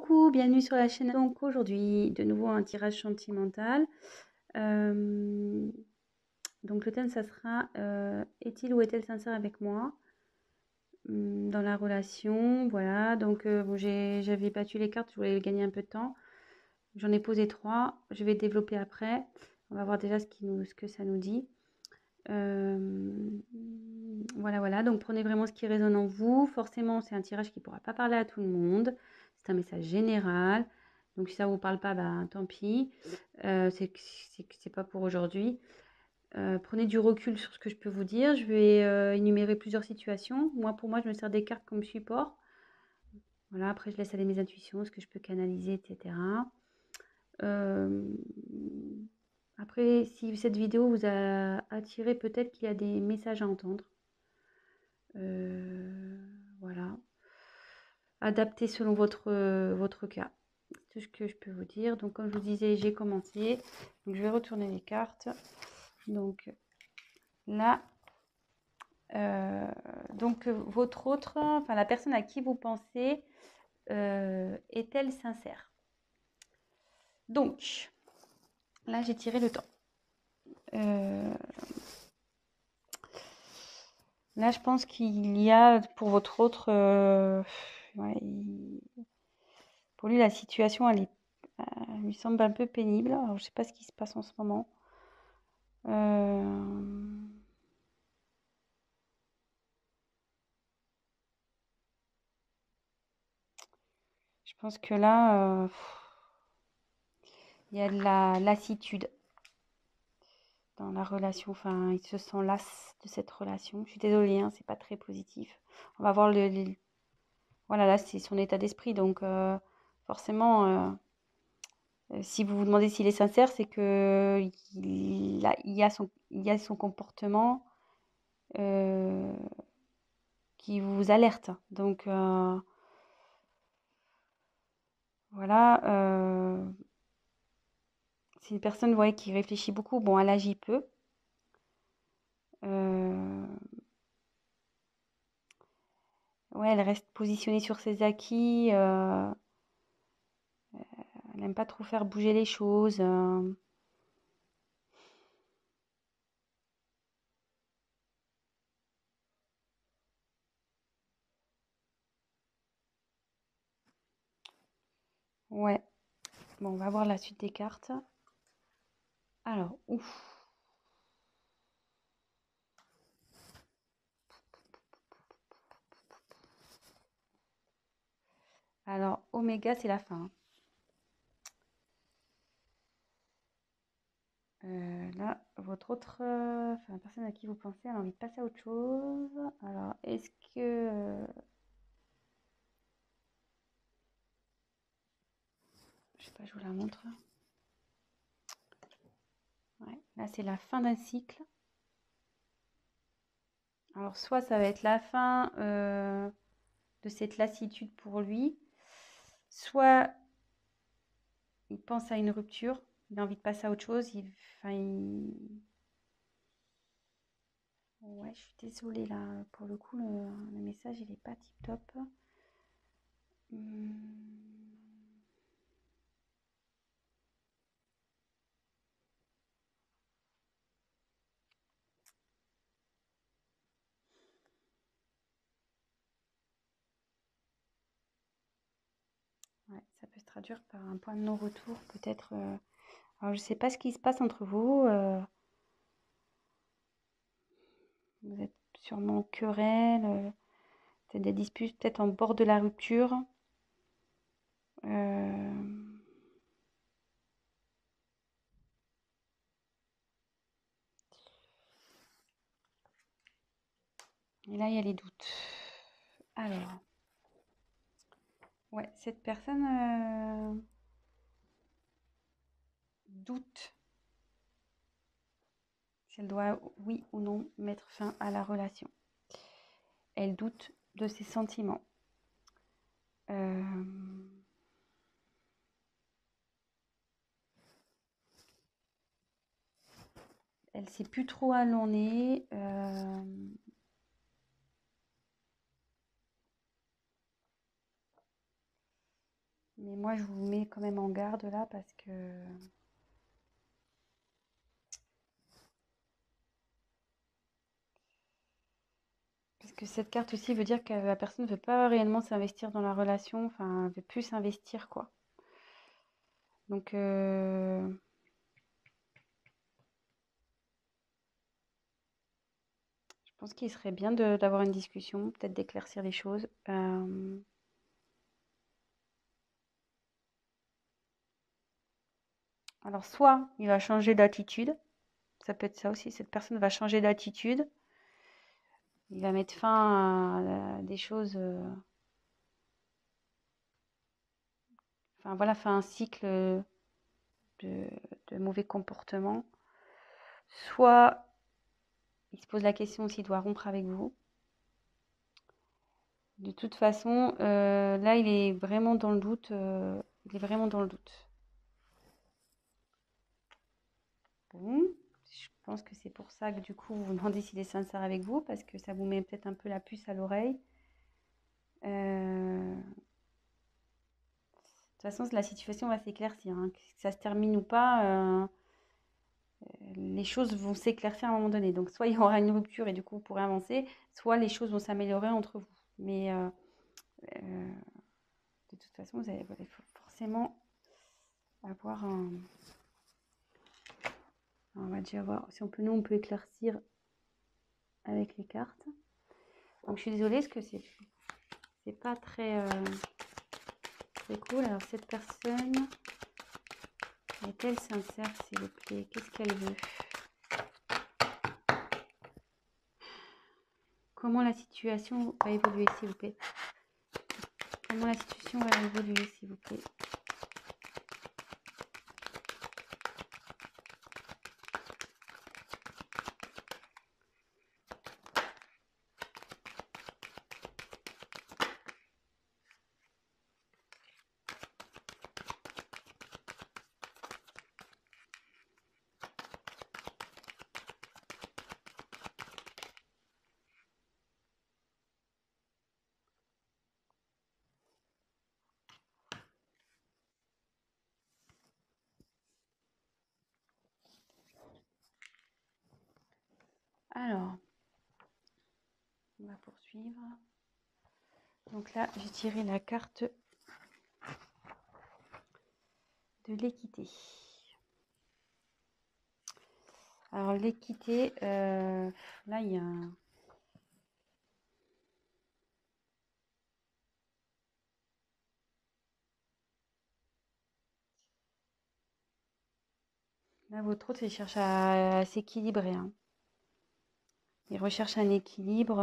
coucou, bienvenue sur la chaîne. Donc aujourd'hui, de nouveau un tirage sentimental. Euh, donc le thème, ça sera est-il ou est-elle sincère avec moi dans la relation? Voilà, donc bon, j'avais battu les cartes, je voulais gagner un peu de temps. J'en ai posé 3, je vais développer après. On va voir déjà ce que ça nous dit. Voilà, donc prenez vraiment ce qui résonne en vous. Forcément, c'est un tirage qui ne pourra pas parler à tout le monde. C'est un message général. Donc si ça ne vous parle pas, bah, tant pis. C'est pas pour aujourd'hui. Prenez du recul sur ce que je peux vous dire. Je vais énumérer plusieurs situations. Pour moi, je me sers des cartes comme support. Voilà, après, je laisse aller mes intuitions, ce que je peux canaliser, etc. Après, si cette vidéo vous a attiré, peut-être qu'il y a des messages à entendre. Voilà. Adapté selon votre cas. C'est tout ce que je peux vous dire. Donc, comme je vous disais, j'ai commencé. Donc, je vais retourner les cartes. Donc, là, votre autre, enfin, la personne à qui vous pensez, est-elle sincère? Donc, là, j'ai tiré le temps. Là, je pense qu'il y a pour votre autre, ouais, pour lui, la situation, elle lui semble un peu pénible. Alors, je sais pas ce qui se passe en ce moment. Je pense que là, il y a de la lassitude dans la relation. Enfin, il se sent las de cette relation. Je suis désolée, hein, c'est pas très positif. On va voir voilà, là, c'est son état d'esprit. Donc, forcément, si vous vous demandez s'il est sincère, c'est que il y a son comportement euh, qui vous alerte. Donc, voilà. C'est une personne, ouais, qui réfléchit beaucoup. Bon, elle agit peu. Euh, ouais, elle reste positionnée sur ses acquis. Elle n'aime pas trop faire bouger les choses. Ouais. Bon, on va voir la suite des cartes. Alors, ouf. Alors, Oméga, c'est la fin. Là, votre autre, enfin, la personne à qui vous pensez, elle a envie de passer à autre chose. Alors, est-ce que... je sais pas, je vous la montre. Ouais, là, c'est la fin d'un cycle. Alors, soit ça va être la fin de cette lassitude pour lui, soit il pense à une rupture, il a envie de passer à autre chose. Ouais, je suis désolée là, pour le coup, le message, il est pas tip top. Ouais, ça peut se traduire par un point de non-retour, peut-être. Alors, je sais pas ce qui se passe entre vous. Vous êtes sûrement en querelle, peut-être des disputes, peut-être en bord de la rupture. Euh, Et là, il y a les doutes. Alors, ouais, cette personne doute si elle doit, oui ou non, mettre fin à la relation. Elle doute de ses sentiments. Elle sait plus trop où elle en est. Mais moi, je vous mets quand même en garde là parce que cette carte aussi veut dire que la personne ne veut pas réellement s'investir dans la relation, enfin, elle veut plus s'investir, quoi. Donc, je pense qu'il serait bien d'avoir une discussion, peut-être d'éclaircir les choses. Alors, soit il va changer d'attitude, ça peut être ça aussi, cette personne va changer d'attitude, il va mettre fin à des choses, enfin voilà, fin à un cycle de, de mauvais comportement. Soit il se pose la question s'il doit rompre avec vous. De toute façon, là, il est vraiment dans le doute. Il est vraiment dans le doute. Bon, je pense que c'est pour ça que du coup, vous vous demandez s'il est sincère avec vous, parce que ça vous met peut-être un peu la puce à l'oreille. De toute façon, la situation va s'éclaircir, hein. Que ça se termine ou pas, les choses vont s'éclaircir à un moment donné. Donc, soit il y aura une rupture et du coup, vous pourrez avancer, soit les choses vont s'améliorer entre vous. Mais euh, de toute façon, vous allez forcément avoir un... On va déjà voir si on peut, nous, on peut éclaircir avec les cartes. Donc, je suis désolée parce que c'est pas très, très cool. Alors, cette personne, est-elle sincère, s'il vous plaît? Qu'est-ce qu'elle veut? Comment la situation va évoluer, s'il vous plaît? Comment la situation va évoluer, s'il vous plaît? Alors, on va poursuivre. Donc là, j'ai tiré la carte de l'équité. Alors, l'équité, là, il y a un... Là, votre autre, il cherche à s'équilibrer, hein. Il recherche un équilibre.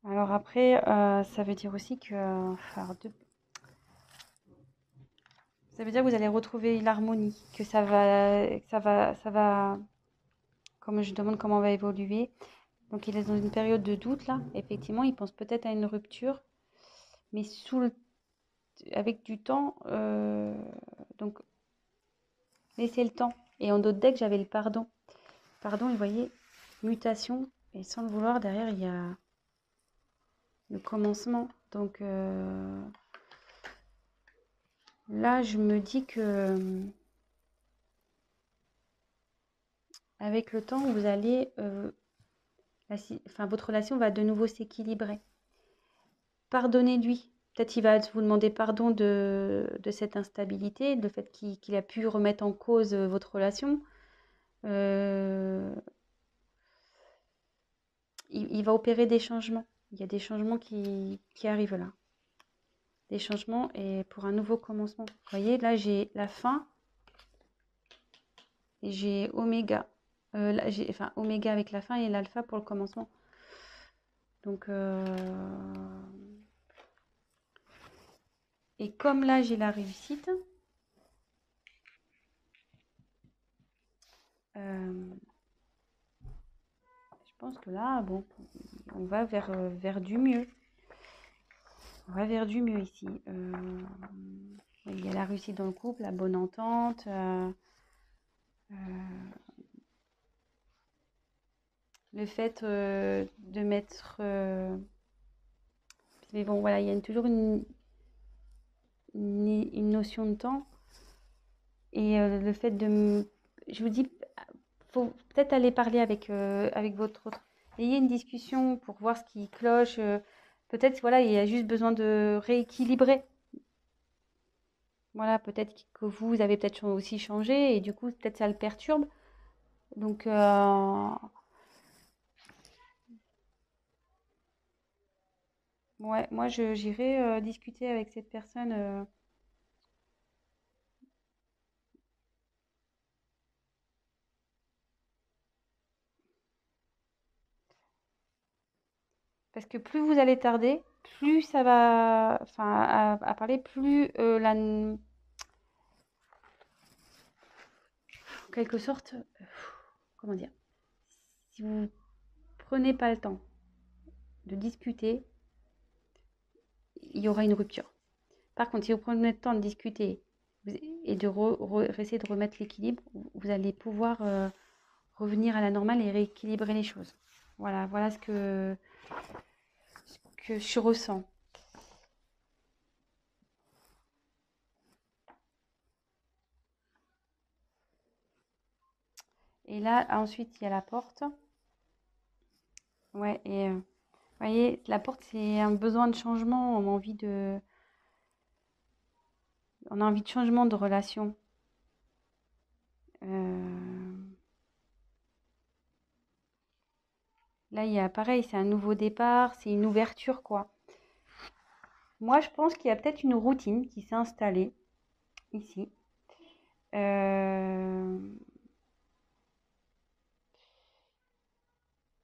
Alors après, ça veut dire aussi que... ça veut dire que vous allez retrouver l'harmonie, que ça va... Comme je demande comment on va évoluer. Donc il est dans une période de doute là. Effectivement, il pense peut-être à une rupture, mais avec du temps. Donc laissez le temps. Et en d'autres decks, j'avais le pardon. Pardon, et vous voyez, mutation. Et sans le vouloir, derrière, il y a le commencement. Donc là, je me dis que avec le temps, vous allez, votre relation va de nouveau s'équilibrer. Pardonnez-lui. Peut-être il va vous demander pardon de cette instabilité, le fait qu'il a pu remettre en cause votre relation. Il va opérer des changements. Il y a des changements qui arrivent là. Des changements et pour un nouveau commencement. Vous voyez, là, j'ai la fin et j'ai oméga. Là, oméga avec la fin et l'alpha pour le commencement. Donc, et comme là, j'ai la réussite, je pense que là, bon, on va vers du mieux. On va vers du mieux ici. Il y a la réussite dans le couple, la bonne entente. Le fait de mettre... mais bon, voilà, il y a toujours une notion de temps. Et le fait de... Je vous dis, faut peut-être aller parler avec votre autre. Ayez une discussion pour voir ce qui cloche. Peut-être, voilà, il y a juste besoin de rééquilibrer. Voilà, peut-être que vous avez peut-être aussi changé et du coup, peut-être ça le perturbe. Donc, ouais, moi, j'irai discuter avec cette personne. Parce que plus vous allez tarder, plus ça va, enfin, à parler, plus en quelque sorte, comment dire, si vous prenez pas le temps de discuter, il y aura une rupture. Par contre, si vous prenez le temps de discuter et de essayer de remettre l'équilibre, vous allez pouvoir revenir à la normale et rééquilibrer les choses. Voilà, voilà ce que je ressens. Et là, ensuite, il y a la porte. Ouais, et vous voyez, la porte, c'est un besoin de changement. On a envie de changement de relation. Là, il y a pareil, c'est un nouveau départ, c'est une ouverture, quoi. Moi, je pense qu'il y a peut-être une routine qui s'est installée ici. Euh,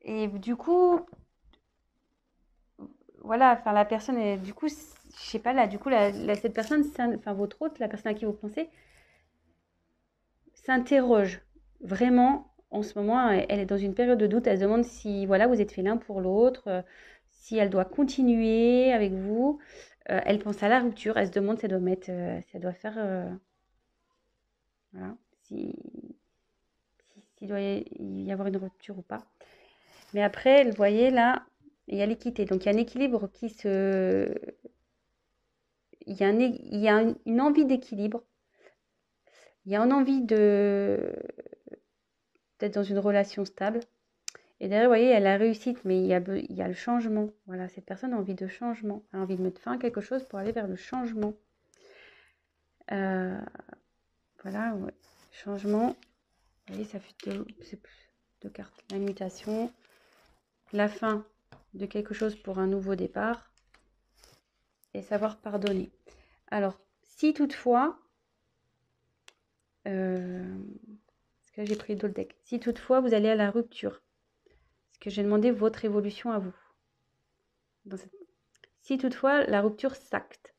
Et du coup, voilà, enfin la personne est, du coup, je sais pas là, du coup, cette personne, enfin votre hôte, la personne à qui vous pensez, s'interroge vraiment en ce moment. Elle est dans une période de doute. Elle se demande si, voilà, vous êtes fait l'un pour l'autre, si elle doit continuer avec vous. Elle pense à la rupture. Elle se demande si elle doit mettre, si elle doit faire, voilà, s'il doit y avoir une rupture ou pas. Mais après, vous voyez là, il y a l'équité. Donc il y a un équilibre qui se il y a une envie d'équilibre, il y a une envie d'être dans une relation stable. Et derrière, vous voyez, il y a la réussite, mais il y a le changement. Voilà, cette personne a envie de changement, a envie de mettre fin à quelque chose pour aller vers le changement. Voilà, ouais. Changement. Vous voyez, ça fait deux cartes. La mutation, la fin de quelque chose pour un nouveau départ et savoir pardonner. Alors, si toutefois, parce que là j'ai pris d'autres decks, si toutefois vous allez à la rupture, parce que j'ai demandé votre évolution à vous. Si toutefois la rupture s'acte,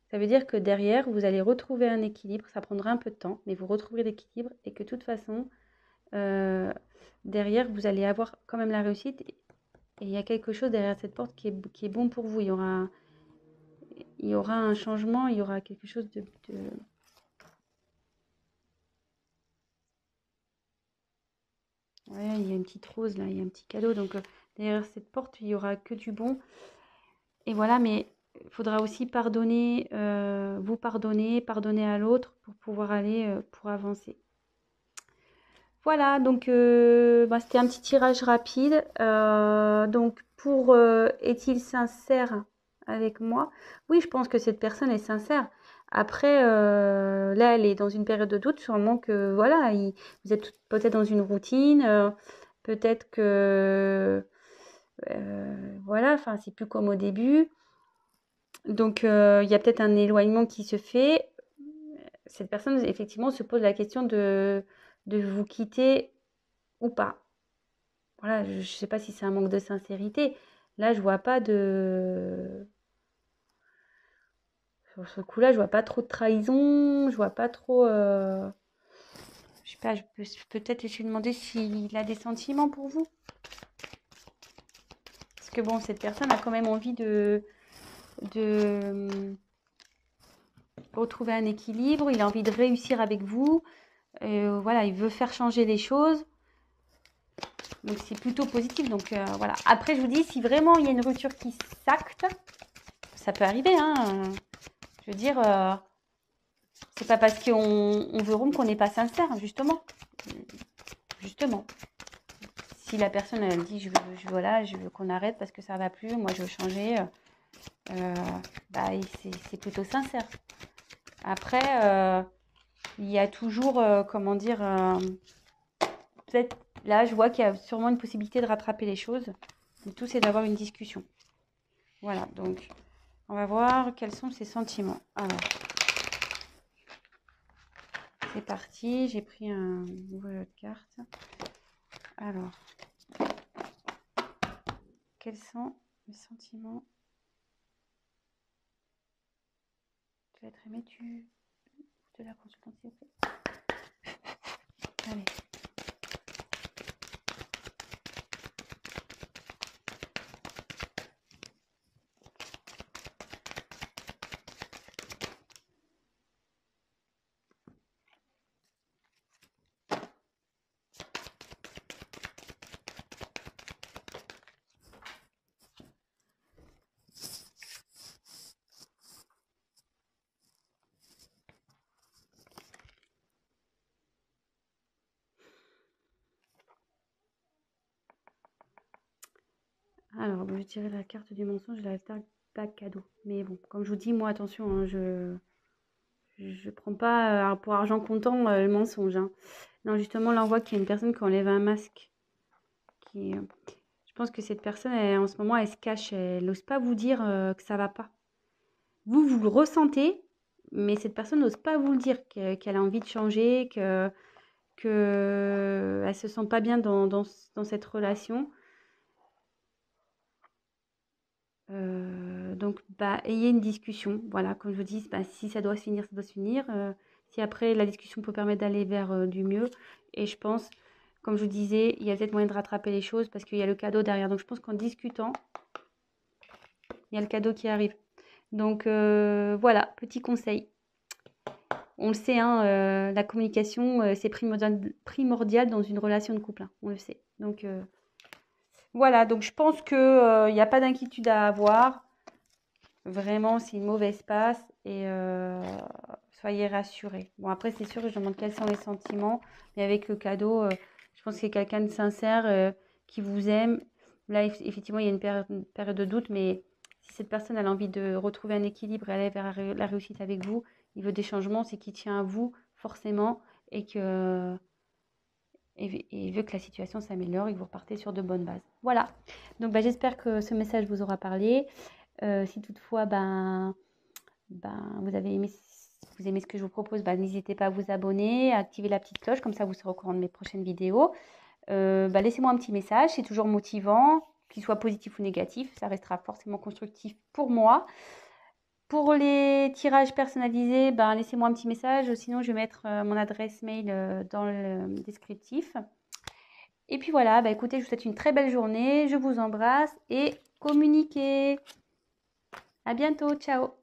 ça veut dire que derrière vous allez retrouver un équilibre, ça prendra un peu de temps, mais vous retrouverez l'équilibre et que de toute façon, derrière vous allez avoir quand même la réussite et il y a quelque chose derrière cette porte qui est bon pour vous. Il y aura un changement, il y aura quelque chose de... Ouais, il y a une petite rose là, il y a un petit cadeau. Donc derrière cette porte, il y aura que du bon. Et voilà, mais il faudra aussi pardonner, vous pardonner à l'autre pour pouvoir aller, pour avancer. Voilà, donc c'était un petit tirage rapide. Donc pour est-il sincère avec moi? Oui, je pense que cette personne est sincère. Après, là, elle est dans une période de doute, sûrement que voilà, vous êtes peut-être dans une routine, peut-être que voilà, enfin, c'est plus comme au début. Donc, il y a peut-être un éloignement qui se fait. Cette personne, effectivement, se pose la question de vous quitter ou pas. Voilà, je ne sais pas si c'est un manque de sincérité. Là, je vois pas de... Sur ce coup-là, je vois pas trop de trahison, je vois pas trop... Je sais pas, je peux peut-être essayer de demander s'il a des sentiments pour vous. Parce que bon, cette personne a quand même envie de retrouver un équilibre, il a envie de réussir avec vous. Voilà, il veut faire changer les choses. Donc c'est plutôt positif. Donc voilà. Après, je vous dis, si vraiment il y a une rupture qui s'acte, ça peut arriver. Hein. Je veux dire, c'est pas parce qu'on veut rompre qu'on n'est pas sincère, justement. Justement. Si la personne elle dit voilà, je veux qu'on arrête parce que ça va plus, moi je veux changer, bah, c'est plutôt sincère. Après, il y a toujours, comment dire, peut-être là je vois qu'il y a sûrement une possibilité de rattraper les choses. Le tout c'est d'avoir une discussion. Voilà, donc on va voir quels sont ses sentiments. Alors, c'est parti, j'ai pris un nouveau carte. Alors, quels sont les sentiments? Tu vas être aimé, tu de la consultante, s'il vous plaît. Allez. Alors, je dirais la carte du mensonge et la carte pas cadeau. Mais bon, comme je vous dis, moi, attention, hein, je prends pas pour argent comptant le mensonge. Hein. Non, justement, là, on voit qu'il y a une personne qui enlève un masque. Je pense que cette personne, en ce moment, elle se cache. Elle n'ose pas vous dire que ça va pas. Vous le ressentez, mais cette personne n'ose pas vous le dire, qu'elle a envie de changer, qu'elle ne se sent pas bien dans cette relation. Donc, bah, ayez une discussion. Voilà, comme je vous dis, bah, si ça doit se finir, ça doit se finir. Si après, la discussion peut permettre d'aller vers du mieux. Et je pense, comme je vous disais, il y a peut-être moyen de rattraper les choses parce qu'il y a le cadeau derrière. Donc, je pense qu'en discutant, il y a le cadeau qui arrive. Donc, voilà, petit conseil. On le sait, hein, la communication, c'est primordial dans une relation de couple. Hein, on le sait. Donc, voilà, donc je pense qu'il n'y a pas d'inquiétude à avoir. Vraiment, c'est une mauvaise passe et soyez rassurés. Bon, après, c'est sûr que je demande quels sont les sentiments, mais avec le cadeau, je pense que c'est quelqu'un de sincère qui vous aime. Là, effectivement, il y a une période de doute, mais si cette personne a envie de retrouver un équilibre et aller vers la réussite avec vous, il veut des changements, c'est qu'il tient à vous forcément et il veut que la situation s'améliore et que vous repartez sur de bonnes bases. Voilà. Donc, bah, j'espère que ce message vous aura parlé. Si toutefois vous aimez ce que je vous propose, n'hésitez pas à vous abonner, à activer la petite cloche, comme ça vous serez au courant de mes prochaines vidéos. Laissez-moi un petit message, c'est toujours motivant, qu'il soit positif ou négatif, ça restera forcément constructif pour moi. Pour les tirages personnalisés, laissez-moi un petit message, sinon je vais mettre mon adresse mail dans le descriptif. Et puis voilà, écoutez, je vous souhaite une très belle journée, je vous embrasse et communiquez. À bientôt, ciao.